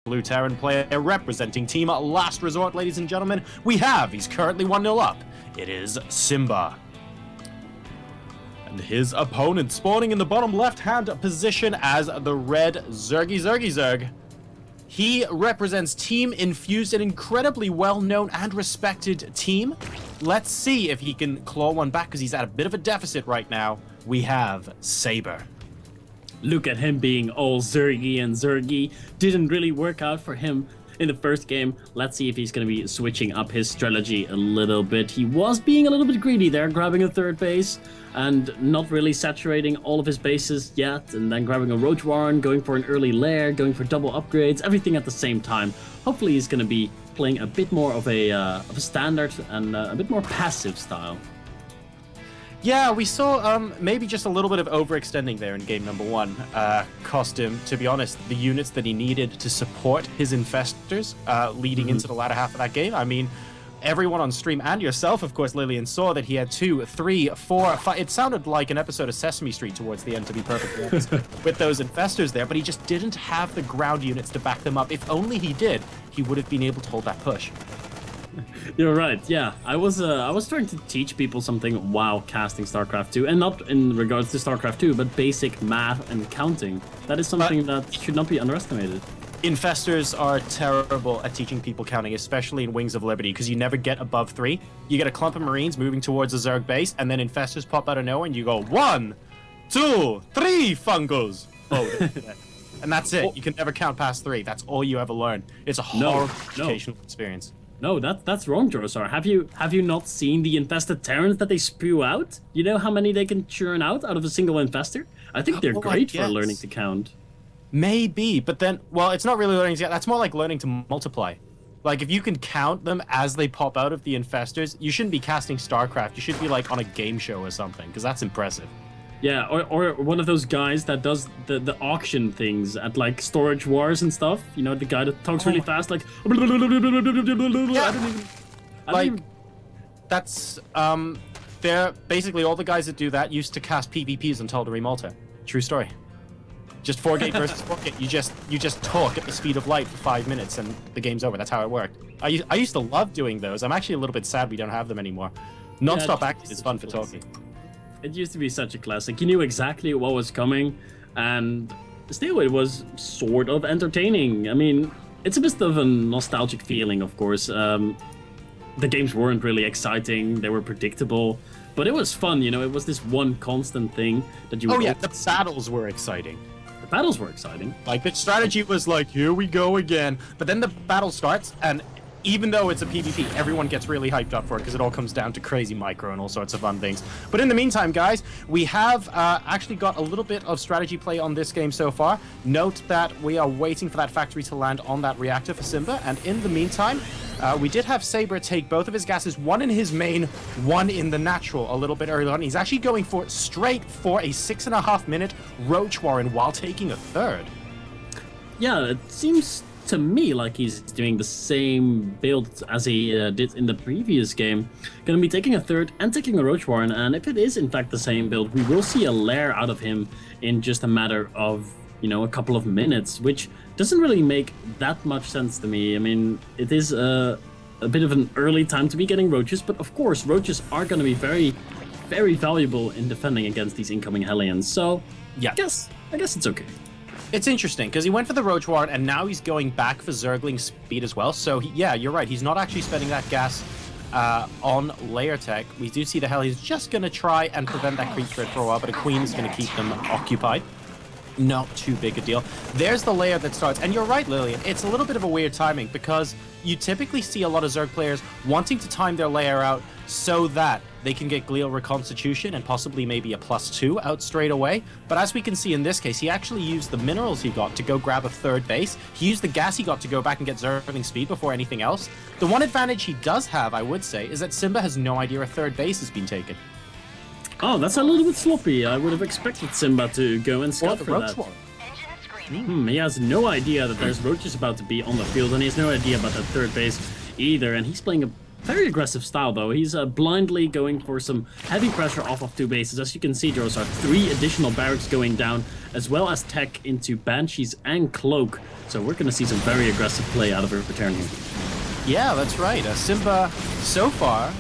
Blue Terran player representing Team Last Resort, ladies and gentlemen. He's currently 1-0 up. It is Simba. And his opponent spawning in the bottom left-hand position as the red Zerg. He represents Team Infused, an incredibly well-known and respected team. Let's see if he can claw one back, because he's at a bit of a deficit right now. We have Sabre. Look at him being all Zergy and Zergy. Didn't really work out for him in the first game. Let's see if he's going to be switching up his strategy a little bit. He was being a little bit greedy there, grabbing a third base and not really saturating all of his bases yet, and then grabbing a Roach Warren, going for an early lair, going for double upgrades, everything at the same time. Hopefully he's going to be playing a bit more of a standard and a bit more passive style. Yeah, we saw maybe just a little bit of overextending there in game number one. Cost him, to be honest, the units that he needed to support his infestors leading into the latter half of that game. I mean, everyone on stream and yourself, of course, Lillian, saw that he had 2, 3, 4, 5. It sounded like an episode of Sesame Street towards the end, to be perfectly honest, with those infestors there, but he just didn't have the ground units to back them up. If only he did, he would have been able to hold that push. You're right, yeah. I was trying to teach people something while casting StarCraft 2, and not in regards to StarCraft 2, but basic math and counting. That is something that should not be underestimated. Infestors are terrible at teaching people counting, especially in Wings of Liberty, because you never get above 3. You get a clump of Marines moving towards a Zerg base, and then Infestors pop out of nowhere, and you go 1, 2, 3 fungos. Oh, and that's it. You can never count past 3. That's all you ever learn. It's a horrible educational experience. No, that's wrong, Jorosar. Have you not seen the infested Terrans that they spew out? You know how many they can churn out of a single infestor? I think they're great for learning to count. Maybe, but then, well, it's not really learning to count. That's more like learning to multiply. Like, if you can count them as they pop out of the infestors, you shouldn't be casting StarCraft. You should be, like, on a game show or something, because that's impressive. Yeah, or one of those guys that does the auction things at, like, Storage Wars and stuff. You know, the guy that talks really fast, like... That's, they're basically all the guys that do that used to cast PvPs on Tal'Darim Malta. True story. Just 4-gate versus 4-gate. You just talk at the speed of light for 5 minutes and the game's over. That's how it worked. I used to love doing those. I'm actually a little bit sad we don't have them anymore. Non-stop acting is fun for talking. It used to be such a classic. You knew exactly what was coming, and still it was sort of entertaining. I mean, it's a bit of a nostalgic feeling, of course. The games weren't really exciting. They were predictable, but it was fun, you know. It was this one constant thing that you would... Oh yeah, the battles were exciting. The battles were exciting. Like, the strategy was like, here we go again. But then the battle starts, and even though it's a PvP, everyone gets really hyped up for it because it all comes down to crazy micro and all sorts of fun things. But in the meantime, guys, we have actually got a little bit of strategy play on this game so far. Note that we are waiting for that factory to land on that reactor for Simba, and in the meantime, we did have Sabre take both of his gases, one in his main, one in the natural a little bit early on. He's actually going straight for a 6.5-minute Roach Warren while taking a third. Yeah, it seems to me like he's doing the same build as he did in the previous game. Gonna be taking a third and taking a Roach Warren, and if it is in fact the same build, we will see a lair out of him in just a matter of, you know, a couple of minutes, which doesn't really make that much sense to me. I mean, it is a bit of an early time to be getting Roaches, but of course Roaches are going to be very, very valuable in defending against these incoming Hellions, so yeah, I guess it's okay. It's interesting, because he went for the Roach Warren, and now he's going back for Zergling speed as well. So, yeah, you're right. He's not actually spending that gas on layer tech. We do see the Hellions just going to try and prevent that creep threat for a while, but a Queen is going to keep them occupied. Not too big a deal. There's the layer that starts, and you're right, Lillian. It's a little bit of a weird timing, because you typically see a lot of Zerg players wanting to time their layer out so that they can get Glial Reconstitution and possibly maybe a +2 out straight away. But as we can see in this case, he actually used the minerals he got to go grab a third base. He used the gas he got to go back and get Zergling speed before anything else. The one advantage he does have, I would say, is that Simba has no idea a third base has been taken. Oh, that's a little bit sloppy. I would have expected Simba to go and scout for that. He has no idea that there's Roaches about to be on the field, and he has no idea about that third base either, and he's playing a Very aggressive style, though. He's blindly going for some heavy pressure off of 2 bases. As you can see, Joros are 3 additional barracks going down, as well as tech into Banshees and Cloak. So we're going to see some very aggressive play out of her return here. Yeah, that's right. Simba, so far,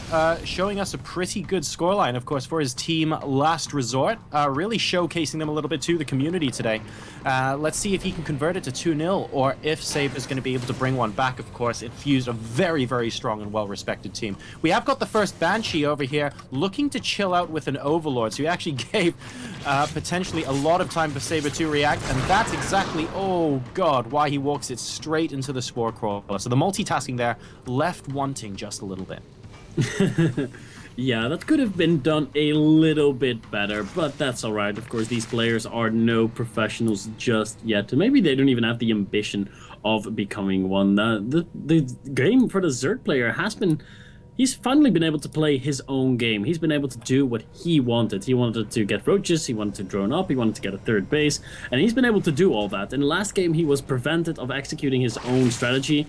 showing us a pretty good scoreline, of course, for his team Last Resort. Really showcasing them a little bit to the community today. Let's see if he can convert it to 2-0, or if Sabre is going to be able to bring one back, of course. It fused a very, very strong and well-respected team. We have got the first Banshee over here, looking to chill out with an Overlord, so he actually gave potentially a lot of time for Sabre to react, and that's exactly, oh god, why he walks it straight into the Spore Crawler. So the multitasking there left wanting just a little bit. Yeah, that could have been done a little bit better, but that's alright. Of course, these players are no professionals just yet, and maybe they don't even have the ambition of becoming one. The game for the Zerg player has been... He's finally been able to play his own game. He's been able to do what he wanted. He wanted to get roaches, he wanted to drone up, he wanted to get a 3rd base, and he's been able to do all that. In the last game, he was prevented of executing his own strategy.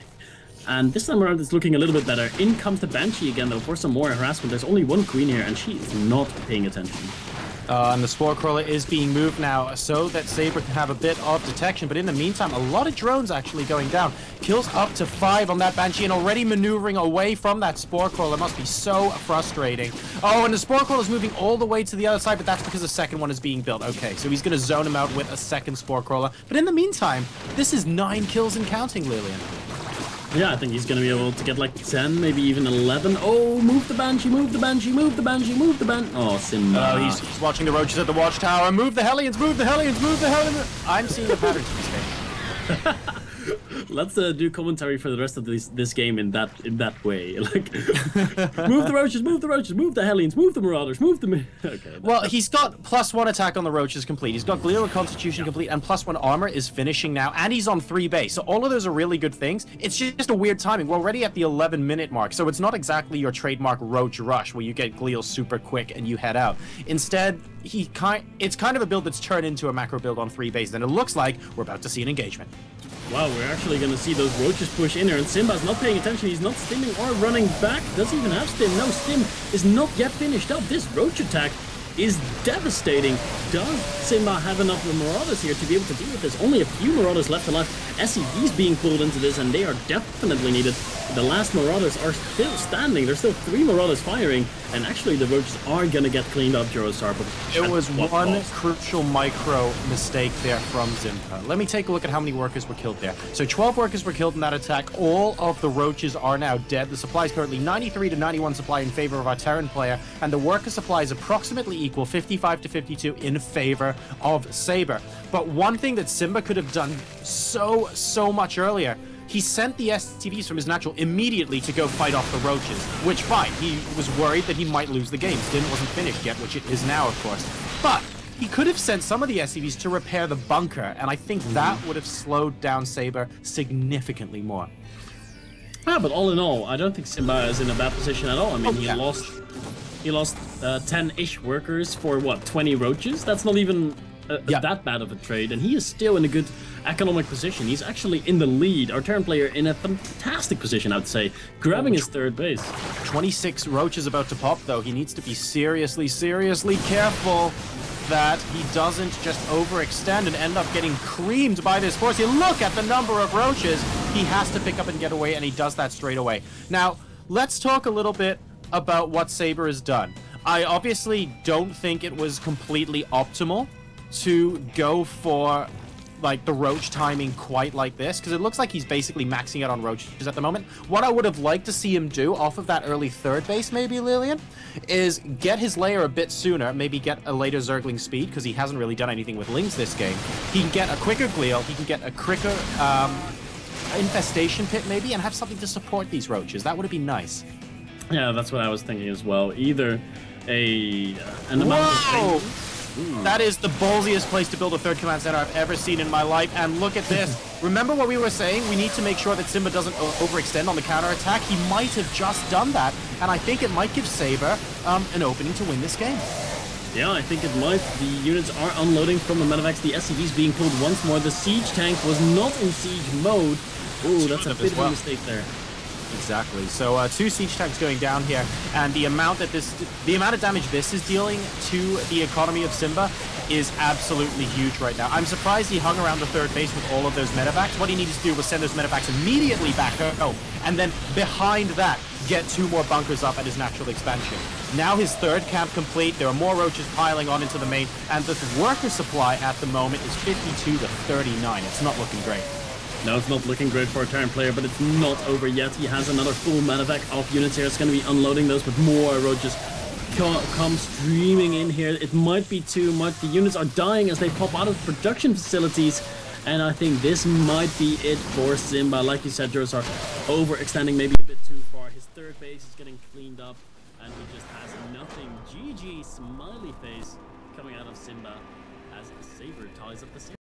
And this time around, it's looking a little bit better. In comes the Banshee again, though, for some more harassment. There's only 1 queen here, and she is not paying attention. And the Spore Crawler is being moved now so that Sabre can have a bit of detection. But in the meantime, a lot of drones actually going down. Kills up to 5 on that Banshee and already maneuvering away from that Spore Crawler. Must be so frustrating. Oh, and the Spore Crawler is moving all the way to the other side, but that's because the second one is being built. Okay, so he's going to zone him out with a second Spore Crawler. But in the meantime, this is 9 kills and counting, Lillian. Yeah, I think he's going to be able to get like 10, maybe even 11. Oh, move the Banshee, move the Banshee, move the Banshee, move the Banshee. Oh, Simba. Oh, he's watching the roaches at the watchtower. Move the Hellions, move the Hellions, move the Hellions. I'm seeing a pattern to this game. Let's do commentary for the rest of this game in that way. Like, move the roaches, move the roaches, move the Hellions, move the Marauders, move the... Okay. Well, he's got +1 attack on the roaches complete. He's got Glial and Constitution complete, and +1 armor is finishing now, and he's on 3 base. So all of those are really good things. It's just a weird timing. We're already at the 11-minute mark, so it's not exactly your trademark roach rush where you get Glial super quick and you head out. Instead, it's kind of a build that's turned into a macro build on 3 base, and it looks like we're about to see an engagement. Wow, we're actually going to see those roaches push in here, and Simba's not paying attention. He's not stimming or running back. Doesn't even have stim. No, stim is not yet finished up. This roach attack is devastating. Does Simba have enough Marauders here to be able to deal with this? Only a few Marauders left alive. SCVs being pulled into this, and they are definitely needed. The last Marauders are still standing. There's still 3 Marauders firing, and actually the roaches are going to get cleaned up, Jorosar. It was one crucial micro mistake there from Simba. Let me take a look at how many workers were killed there. So 12 workers were killed in that attack. All of the roaches are now dead. The supply is currently 93 to 91 supply in favor of our Terran player, and the worker supply is approximately equal, 55 to 52 in favor of Sabre. But one thing that Simba could have done so much earlier, he sent the STVs from his natural immediately to go fight off the roaches, which fine, he was worried that he might lose the game. Din wasn't finished yet, which it is now, of course. But he could have sent some of the SCVs to repair the bunker, and I think that would have slowed down Sabre significantly more. Yeah, but all in all, I don't think Simba is in a bad position at all. I mean, he lost 10-ish workers for, what, 20 roaches? That's not even that bad of a trade, and he is still in a good economic position. He's actually in the lead. Our Terran player in a fantastic position, I would say, grabbing his 3rd base. 26 roaches about to pop, though. He needs to be seriously careful that he doesn't just overextend and end up getting creamed by this force. You look at the number of roaches. He has to pick up and get away, and he does that straight away. Now, let's talk a little bit about what Sabre has done. I obviously don't think it was completely optimal to go for like the roach timing quite like this, because it looks like he's basically maxing out on roaches at the moment. What I would have liked to see him do off of that early 3rd base, maybe, Lillian, is get his layer a bit sooner, maybe get a later Zergling speed, because he hasn't really done anything with Lings this game. He can get a quicker Glial, he can get a quicker infestation pit maybe, and have something to support these roaches. That would have been nice. Yeah, that's what I was thinking as well. Either an amount of... Ooh. That is the ballsiest place to build a 3rd command center I've ever seen in my life. And look at this. Remember what we were saying? We need to make sure that Simba doesn't overextend on the counterattack. He might have just done that. And I think it might give Sabre an opening to win this game. Yeah, I think it might. The units are unloading from the medevacs. The SCVs being pulled once more. The siege tank was not in siege mode. Ooh, that's a bit of a mistake there. Exactly. So 2 siege tanks going down here, and the amount of damage this is dealing to the economy of Simba is absolutely huge right now. I'm surprised he hung around the third base with all of those medevacs. What he needed to do was send those medevacs immediately back home, and then behind that, get 2 more bunkers up at his natural expansion. Now his third camp complete, there are more roaches piling on into the main, and the worker supply at the moment is 52 to 39. It's not looking great. No, it's not looking great for a Terran player, but it's not over yet. He has another full medevac of units here. It's going to be unloading those, but more roaches come streaming in here. It might be too much. The units are dying as they pop out of production facilities, and I think this might be it for Simba. Like you said, Joes are overextending maybe a bit too far. His third base is getting cleaned up, and he just has nothing. GG smiley face coming out of Simba as Sabre ties up the series.